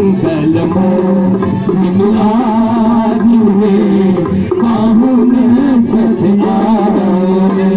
मंगल मोहिन आज हुए पाहुन छठ आए।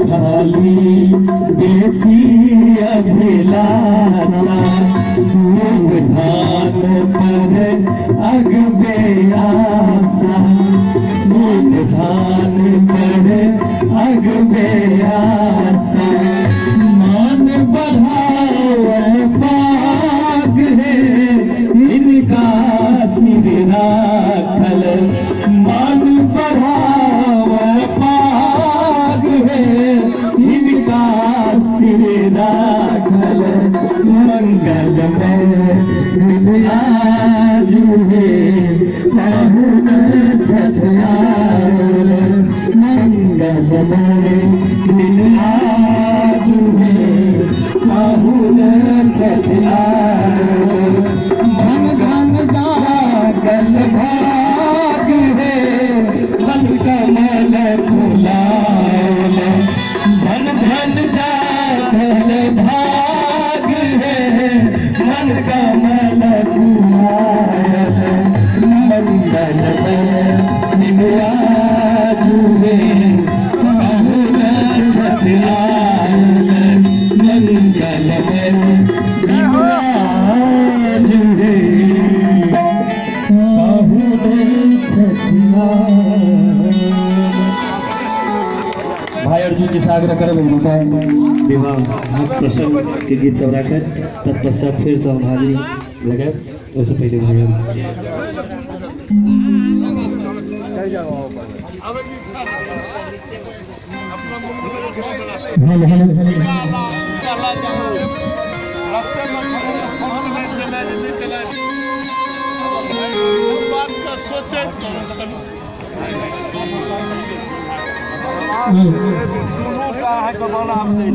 खाली देसी अभिलाषा मूंग धान पर अगबे आशा मूंग धान पर अगबे आशा मान बढ़ावल पाग है इनका सिर राखल मान बढ़ावल पाग है इनका सिर राखल मंगल में आज है पाहुन छठ आयल मंगल में आज है पाहुन छठ आयल घन घन जागल भाग है बन कमल फुलायल धन धन जागल भाग है मन कमल फुलायल मंगल में आज है पाहुन छठ आयल मंगल में आज है पाहुन छठ आयल। भाई अर्जुन जी से आग्रह करब विवाह प्रसंग के गीत सब राखत तत्पश्चात फिर से हम हाजिरी लगाए। उससे पहले भाई दोनों का है तो बोला हमने